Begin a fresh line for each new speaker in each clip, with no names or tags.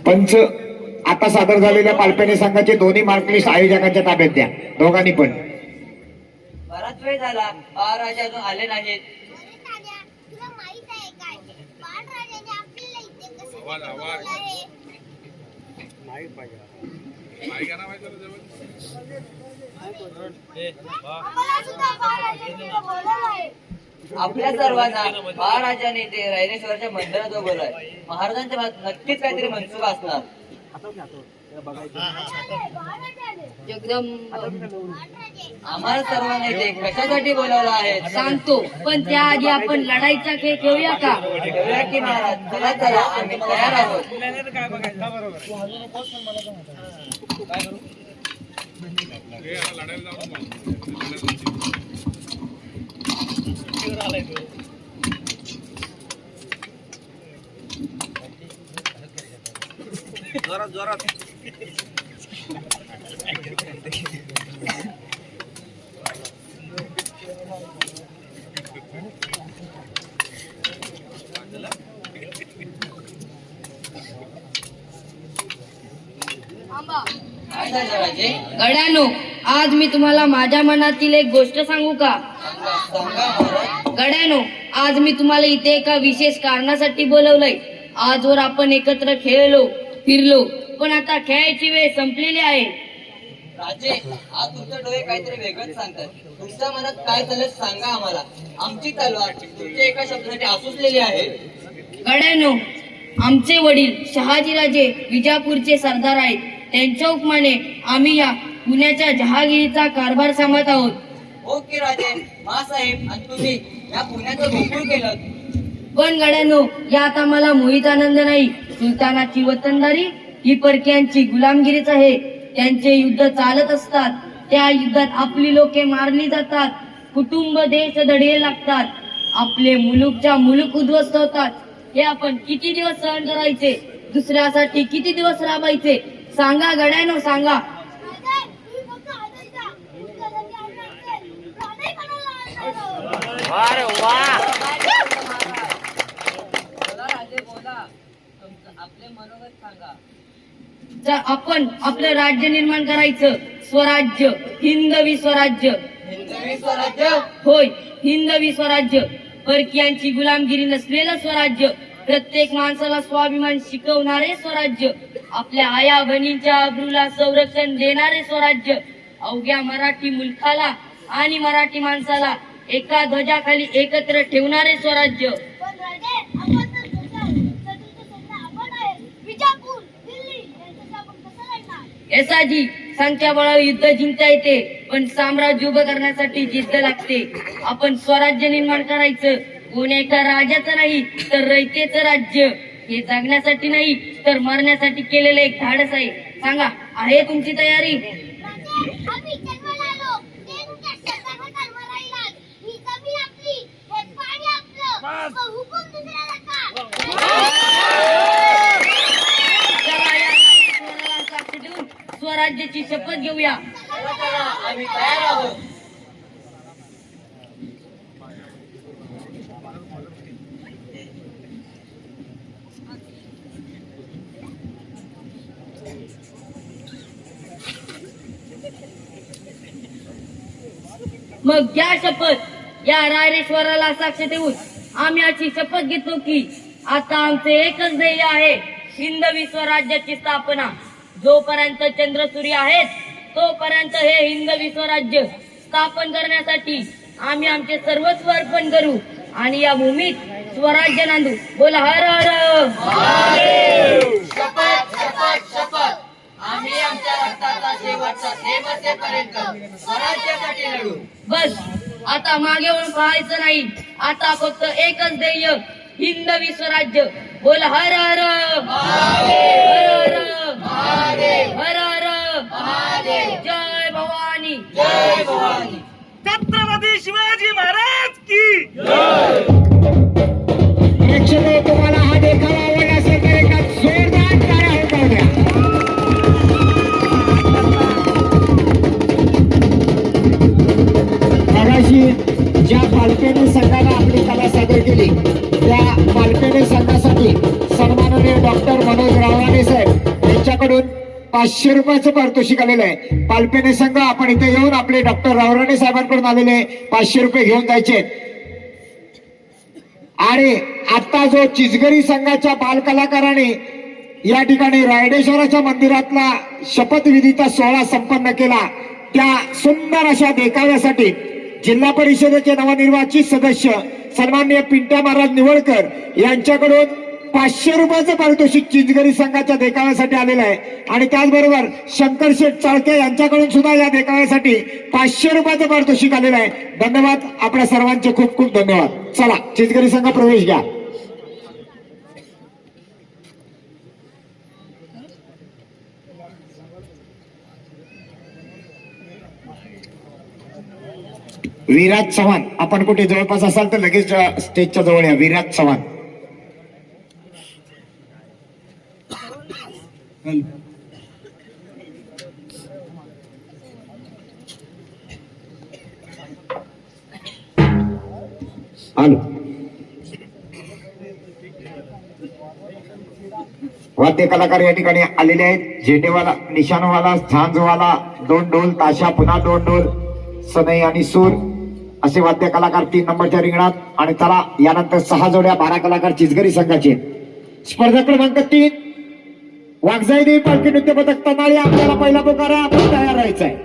पंच आता सादर झालेल्या पालपेणे संघाचे दोन्ही मार्क लिस्ट आयोजकांच्या ताब्यात द्या, दोघांनी पण.
बराच वेळ झाला महाराज अजून आले नाहीत.
तुला माहित आहे काय बाळराजाने आपल्याला इथे कसं बोलवलं आहे? आम्हाला सुद्धा बाळराजाने बोलवलं आहे.
आपल्या सर्वांना महाराजाने ते रैनेश्वरच्या मंदिरात बोलवलंय. महाराजांच्या मनात नक्कीच काहीतरी मनसुख असणार. आम्हाला सर्वांना इथे कशासाठी बोलवलं आहे
सांगतो, पण त्याआधी आपण लढाईचा खेळ खेळूया का?
खेळूया की महाराज? चला चला, आम्ही तयार आहोत.
जोरात जोरात
काय झालं राजे?
गड्यानो, आज मी तुम्हाला माझ्या मनातील एक गोष्ट सांगू का?
सांगा महाराज.
गड्यानो, आज मी तुम्हाला इथे एका विशेष कारणासाठी बोलवलंय. आजवर आपण एकत्र खेळलो, फिरलो, पण आता खेळायची वेळ संपलेली आहे.
राजे, आज तुमचे डोळे काहीतरी वेगळंच सांगतात. तुमच्या मनात काय चालत सांगा आम्हाला. आमची तलवार तुमच्या एका शब्दासाठी आसुसलेली आहे.
गड्यानो, आमचे वडील शहाजीराजे विजापूरचे सरदार आहेत. त्यांच्या हुकमाने आम्ही या पुण्याच्या जहागिरीचा कारभार सांभाळत आहोत.
हो की राजे, मासाहेब आणि तुम्ही या पुण्याचं गोकुळ केलं.
पण गड्यानो, यात आम्हाला मोहित आनंद नाही. सुलतानाची वतनदारी ही परक्यांची गुलामगिरीच आहे. त्यांचे युद्ध चालत असतात, त्या युद्धात आपली लोके मारली जातात, कुटुंब देश धडे लागतात, आपले मुलूकच्या मुलूक उद्ध्वस्त होतात. हे आपण किती दिवस सहन करायचे? दुसऱ्यासाठी किती दिवस राबायचे? सांगा गड्यानो, सांगा.
राजे, तुम्ही फक्त आदेश द्या. तुमच्यासाठी आम्ही आमचे प्राणही पणाला आणणार आहोत.
बोला राजे, बोला. आपले मनोगत सांगा.
आपण आपलं राज्य निर्माण करायचं. स्वराज्य, हिंदवी स्वराज्य.
हिंदवी स्वराज्य?
होय, हिंदवी स्वराज्य. परकीयांची गुलामगिरी नसलेलं स्वराज्य. प्रत्येक माणसाला स्वाभिमान शिकवणारे स्वराज्य. आपल्या आया बहिणींच्या अब्रूला संरक्षण देणारे स्वराज्य. अवघ्या मराठी मुलखाला आणि मराठी माणसाला एका ध्वजाखाली एकत्र ठेवणारे स्वराज्य.
पण राजे, आपण तर शत्रूचे सैन्य आपण आहे. विजापूर, दिल्ली यांच्याशी आपण कसं लढणार?
यसाजी, संख्याबळावर युद्ध जिंकता येते, पण साम्राज्य उभं करण्यासाठी जिद्द लागते. आपण स्वराज्य निर्माण करायचं. कोण एका राजाचं नाही, तर रयतेचं राज्य. हे जगण्यासाठी नाही, तर मरण्यासाठी केलेलं एक धाडस आहे. सांगा, आहे तुमची तयारी?
राजे, आम्ही जन्माला आलो ते तुमच्या शब्दाखाली मरायला. ही जमीन आपली, हे पाणी आपलं, मग हुकूम दुसऱ्याला का?
चला, या स्वराला साक्ष देऊन स्वराज्याची शपथ घेऊया.
चला चला, आम्ही तयार आहोत.
मग घ्या शपथ. या रायरेश्वराला साक्ष देऊन आम्ही अशी शपथ घेतो की आता आमचे एकच ध्येय आहे, हिंदवी स्वराज्याची स्थापना. जोपर्यंत चंद्र सूर्य आहेत, तोपर्यंत हे हिंदवी स्वराज्य स्थापन करण्यासाठी आम्ही आमचे सर्वस्व अर्पण करू आणि या भूमीत स्वराज्य नांदू. बोला हर हर
शपथ शपथ शपथ. आम्ही आमच्या रक्ताचा शेवटचा थेंब असेपर्यंत स्वराज्यासाठी लढू.
बस, आता मागे वळून पाहायचं नाही. आता फक्त एकच ध्येय, हिंदवी स्वराज्य. बोल हर हर हर हर हर हर. जय भवानी.
जय भवानी.
छत्रपती शिवाजी महाराज की
प्रेक्षक, तुम्हाला हा देखावा आवडला असेल तर एका जोरदार टाळ्या होऊ द्या. मगाशी ज्या पालपेणे संघाने आपली कला सादर केली, त्या पालपेणे संघासाठी सन्माननीय डॉक्टर डॉक्टर मनोज रावाने साहेब यांच्याकडून 500 रुपयाचं पारितोषिक आलेलं आहे. पालपेने संघ आपण इथे येऊन आपले डॉक्टर रावराणे साहेबांकडून आलेले 500 रुपये घेऊन जायचे. आणि आता जो चिचगरी संघाच्या बालकलाकाराने या ठिकाणी रायडेश्वराच्या मंदिरातला शपथविधीचा सोहळा संपन्न केला, त्या सुंदर अशा देखाव्यासाठी जिल्हा परिषदेचे नवनिर्वाचित सदस्य सन्माननीय पिंट्या महाराज निवडकर यांच्याकडून 500 रुपयाचं पारितोषिक चिंचगरी संघाच्या देखाव्यासाठी आलेलं आहे. आणि त्याचबरोबर शंकर शेठ चाळके यांच्याकडून सुद्धा या देखाव्यासाठी 500 रुपयाचं पारितोषिक आलेलं आहे. धन्यवाद, आपल्या सर्वांचे खूप खूप धन्यवाद. चला चिंचगरी संघ प्रवेश घ्या. विराज चव्हाण, आपण कुठे जवळपास असाल तर लगेच स्टेजच्या जवळ या. विराज चव्हाण. आलो. वाद्य कलाकार या ठिकाणी आलेले आहेत. झेंडेवाला, निशाणवाला, झांजवाला, 2 ढोल, ताशा, पुन्हा 2 ढोल, सनई आणि सूर असे वाद्य कलाकार 3 नंबरच्या रिंगणात. आणि चला यानंतर 6 जोड्या 12 कलाकार चिचगरी संघाचे. स्पर्धा क्रमांक 3 वाघजाई देवी पालखी नृत्य पथक तनाळी. आपल्याला पहिला पुकारा, आपण तयार राहायचंय.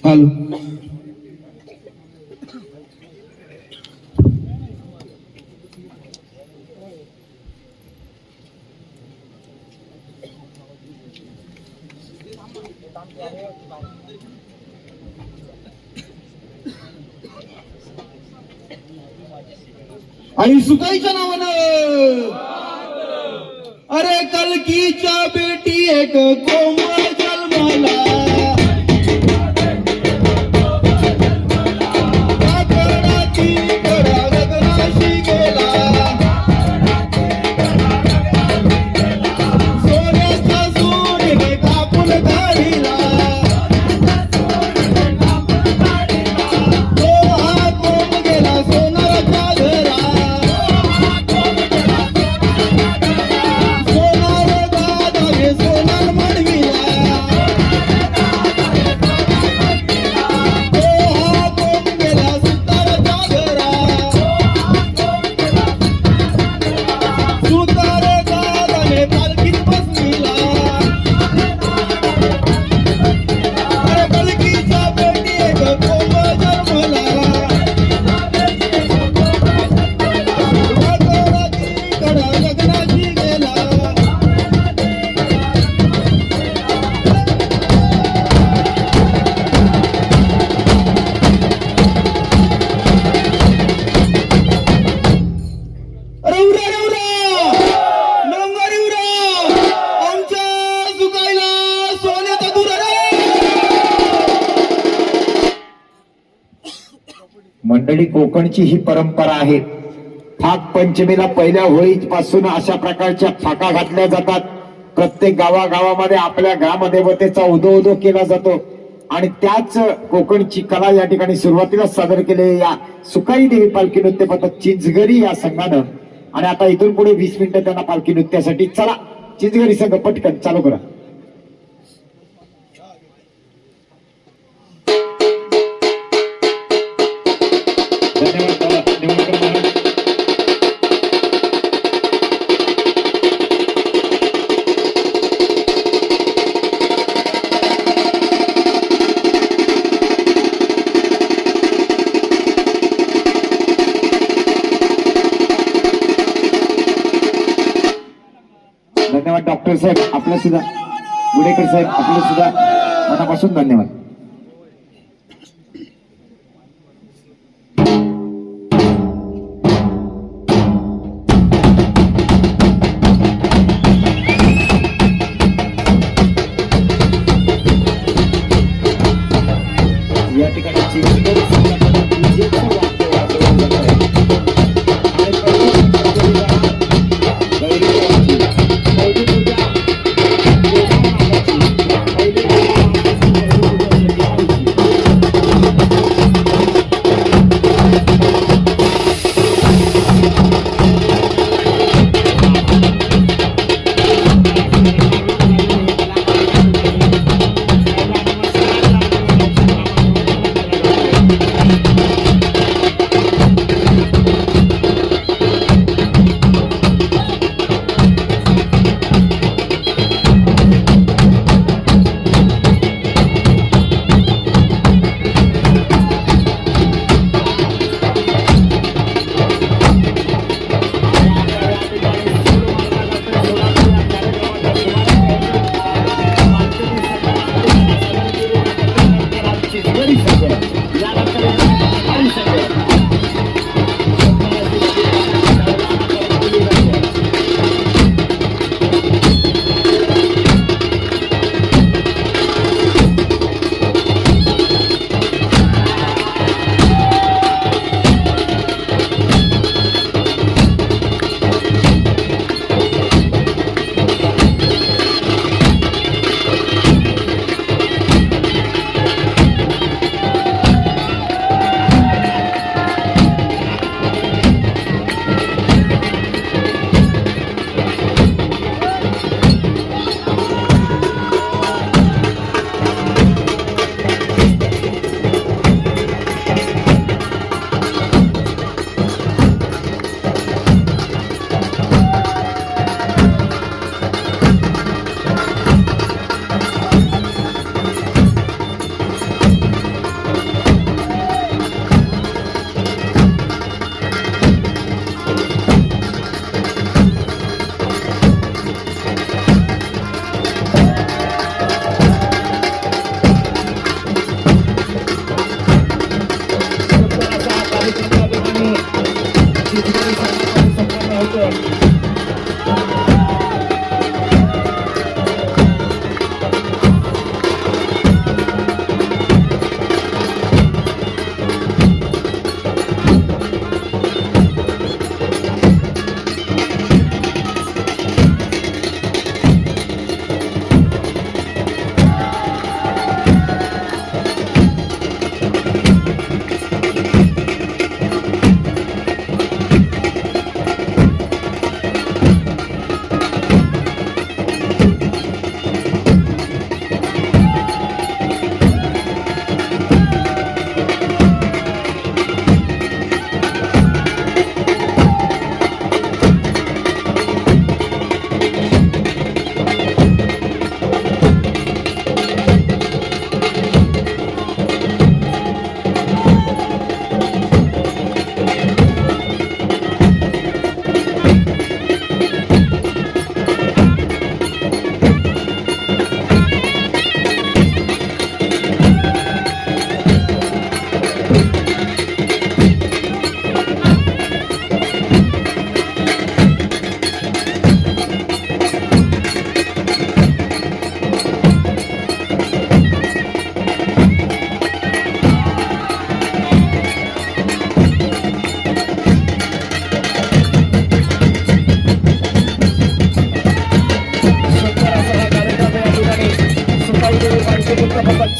हॅलो. आणि सुकाईच्या नावानं अरे कलकीच्या बेटी एक कोमळ जन्माला
मंडळी, कोकणची ही परंपरा आहे. फाग पंचमीला पहिल्या होळीपासून अशा प्रकारच्या फाका घातल्या जातात. प्रत्येक गावागावामध्ये आपल्या ग्रामदेवतेचा उदो केला जातो आणि त्याच कोकणची कला या ठिकाणी सुरुवातीला सादर केलेल्या या सुकाई देवी पालखी नृत्य पथक चिंचगरी या संघानं. आणि आता इथून पुढे 20 मिनिटं त्यांना पालखी नृत्यासाठी. चला चिंचगरी संघ पटकन चालू करा. धन्यवाद निवडकर महाराज. धन्यवाद डॉक्टर साहेब, आपलं सुद्धा. गुडेकर साहेब, आपलं सुद्धा मनापासून धन्यवाद. या ठिकाणी चिंचगड संघाकडे विजेचं वाद्य वाजवलं जात आहे. आणि गैरीवाची, मौलीपूजा,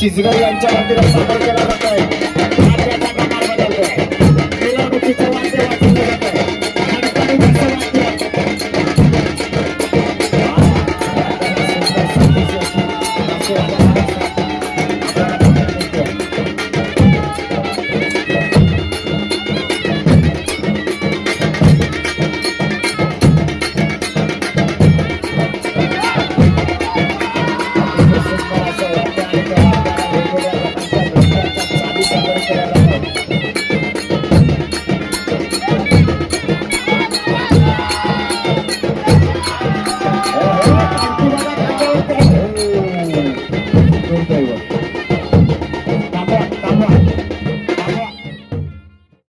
चिचगर यांच्या मंदिरात सादर केला जातोय.